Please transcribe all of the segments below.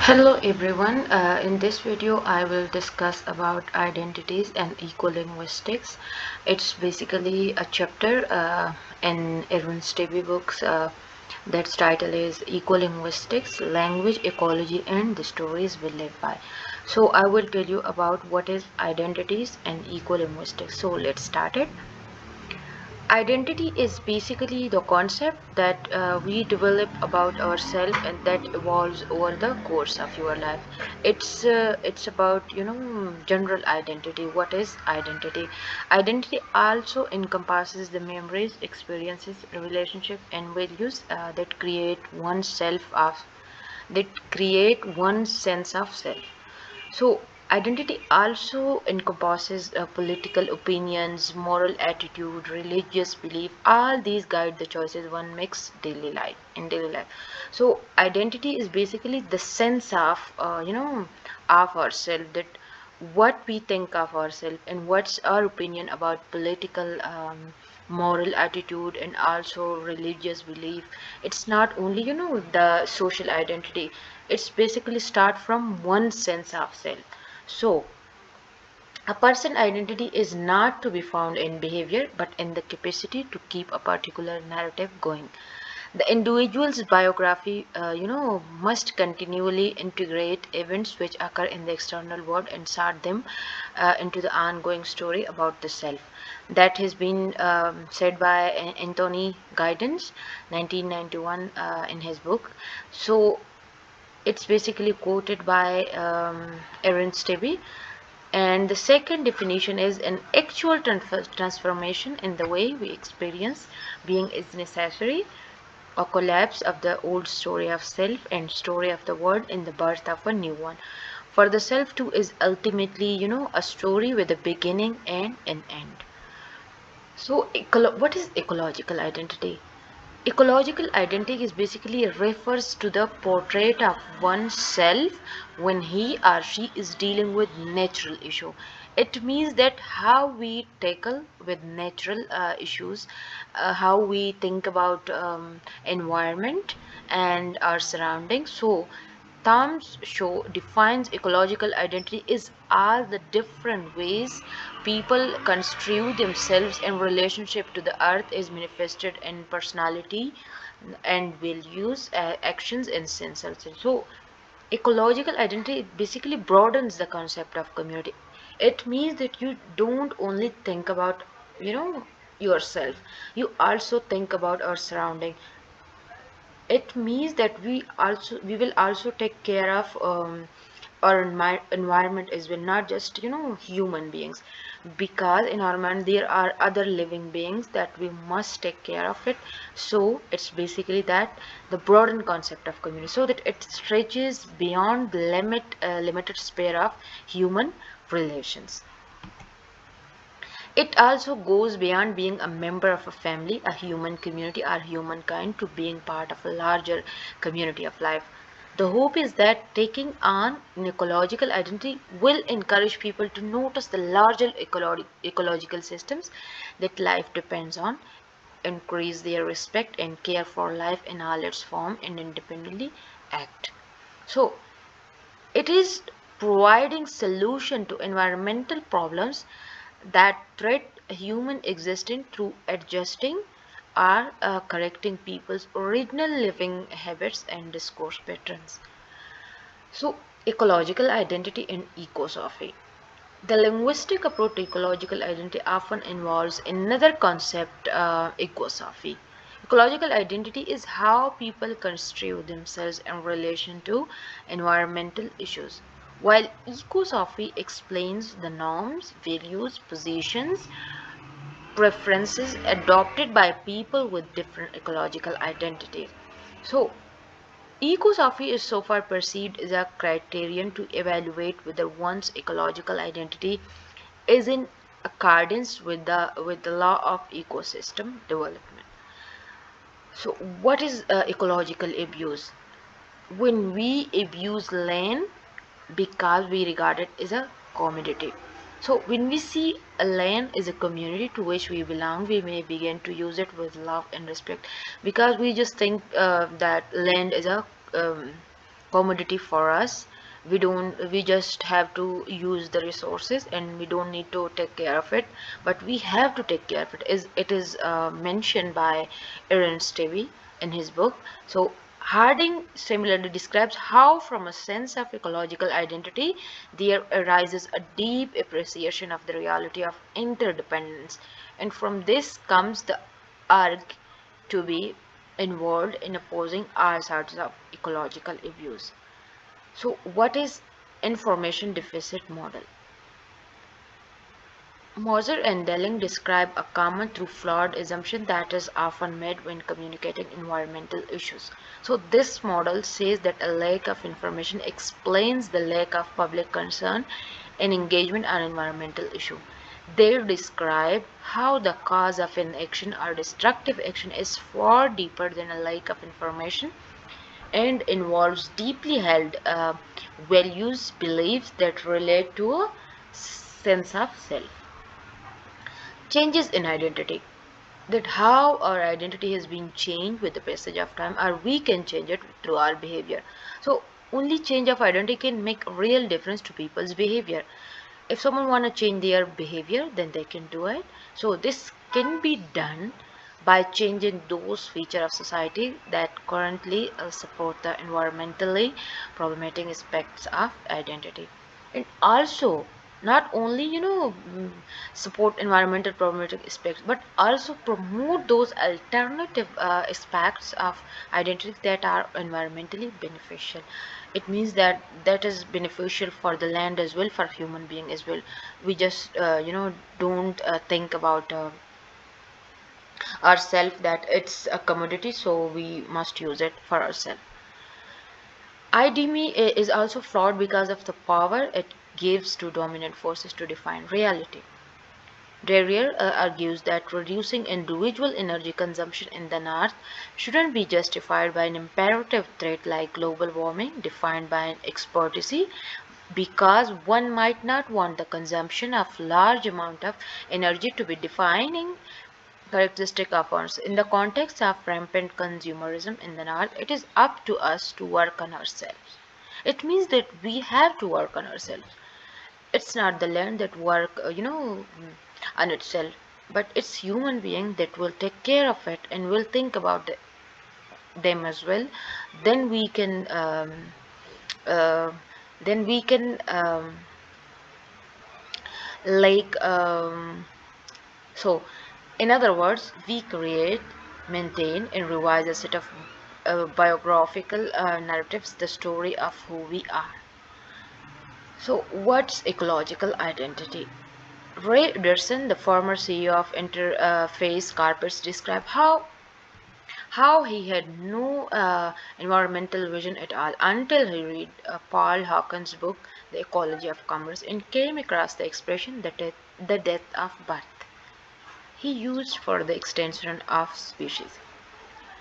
Hello everyone. In this video I will discuss about identities and eco-linguistics. It's basically a chapter in Arran Stibb books that's title is Eco-linguistics, Language, Ecology and the Stories We Live By. So I will tell you about what is identities and eco-linguistics. So let's start it. Identity is basically the concept that we develop about ourselves and that evolves over the course of your life. It's about general identity. What is identity? Identity also encompasses the memories, experiences, relationship, and values that create one sense of self. So, identity also encompasses political opinions, moral attitude, religious belief. All these guide the choices one makes daily life. So, identity is basically the sense of ourselves, that what we think of ourselves and what's our opinion about political moral attitude and also religious belief. It's not only the social identity, it's basically start from one sense of self. So a person identity is not to be found in behavior but in the capacity to keep a particular narrative going. The individual's biography must continually integrate events which occur in the external world and sort them into the ongoing story about the self. That has been said by Anthony Giddens 1991 in his book. So it's basically quoted by Arran Stibb. And the second definition is an actual transformation in the way we experience being is necessary, a collapse of the old story of self and story of the world in the birth of a new one. For the self too is ultimately, a story with a beginning and an end. So, what is ecological identity? Ecological identity is basically refers to the portrait of oneself when he or she is dealing with natural issue. It means that how we tackle with natural issues, how we think about environment and our surroundings. So Thumb's show defines ecological identity is all the different ways people construe themselves in relationship to the earth is manifested in personality and values, actions and senses. So ecological identity basically broadens the concept of community. It means that you don't only think about you know yourself, you also think about our surrounding. It means that we will also take care of our environment as well, not just human beings, because in our mind there are other living beings that we must take care of it. So it's basically that the broadened concept of community, so that it stretches beyond the limited sphere of human relations. It also goes beyond being a member of a family, a human community, or humankind to being part of a larger community of life. The hope is that taking on an ecological identity will encourage people to notice the larger ecological systems that life depends on, increase their respect and care for life in all its form, and independently act. So, it is providing solution to environmental problems that threat human existence through adjusting or correcting people's original living habits and discourse patterns. So, ecological identity and ecosophy. The linguistic approach to ecological identity often involves another concept, ecosophy. Ecological identity is how people construe themselves in relation to environmental issues, while ecosophy explains the norms, values, positions, preferences adopted by people with different ecological identities. So, ecosophy is so far perceived as a criterion to evaluate whether one's ecological identity is in accordance with the law of ecosystem development. So, what is ecological abuse? When we abuse land because we regard it as a commodity. So when we see a land as a community to which we belong, we may begin to use it with love and respect, because we just think that land is a commodity for us. We just have to use the resources, and we don't need to take care of it, but we have to take care of it. It is mentioned by Aaron Stevie in his book. So Harding similarly describes how from a sense of ecological identity there arises a deep appreciation of the reality of interdependence, and from this comes the urge to be involved in opposing all sorts of ecological abuse. So, what is information deficit model? Moser and Delling describe a common through flawed assumption that is often made when communicating environmental issues. So, this model says that a lack of information explains the lack of public concern and engagement on environmental issue. They describe how the cause of an action or destructive action is far deeper than a lack of information and involves deeply held values, beliefs that relate to a sense of self. Changes in identity, that how our identity has been changed with the passage of time, or we can change it through our behavior. So only change of identity can make a real difference to people's behavior. If someone want to change their behavior, then they can do it. So this can be done by changing those features of society that currently support the environmentally problematic aspects of identity. And also not only support environmental problematic aspects, but also promote those alternative aspects of identity that are environmentally beneficial. It means that that is beneficial for the land as well, for human being as well. We just don't think about ourselves that it's a commodity, so we must use it for ourselves. IDME is also flawed because of the power it gives to dominant forces to define reality. Derriere argues that reducing individual energy consumption in the North shouldn't be justified by an imperative threat like global warming defined by an expertise, because one might not want the consumption of large amount of energy to be defining characteristic of ours. In the context of rampant consumerism in the North, it is up to us to work on ourselves. It means that we have to work on ourselves. It's not the land that work on itself, but it's human being that will take care of it and will think about them as well. Then we can uh, then we can like so in other words, we create, maintain and revise a set of biographical narratives, the story of who we are. So what's ecological identity? Ray Anderson, the former CEO of Interface Carpets, described how he had no environmental vision at all until he read Paul Hawken's book, The Ecology of Commerce, and came across the expression the death of birth he used for the extension of species.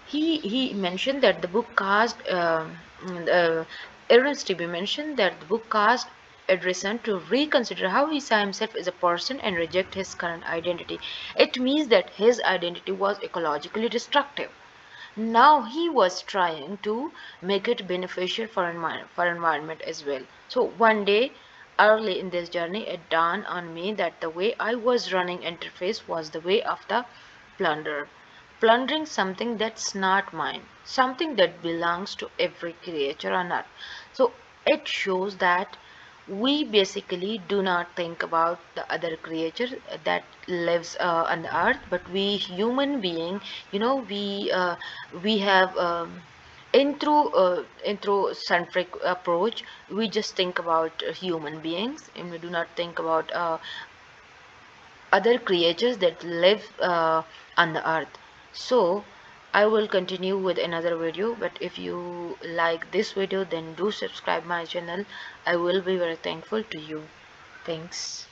He mentioned that the book cast Aaron Stibb mentioned that the book caused Edrison to reconsider how he saw himself as a person and reject his current identity. It means that his identity was ecologically destructive. Now he was trying to make it beneficial for environment as well. So one day early in this journey, it dawned on me that the way I was running interface was the way of the plunderer, plundering something that's not mine, something that belongs to every creature on earth. So it shows that we basically do not think about the other creature that lives on the earth, but we human being, we have centric approach. We just think about human beings, and we do not think about other creatures that live on the earth. So I will continue with another video, but if you like this video, then do subscribe my channel. I will be very thankful to you. Thanks.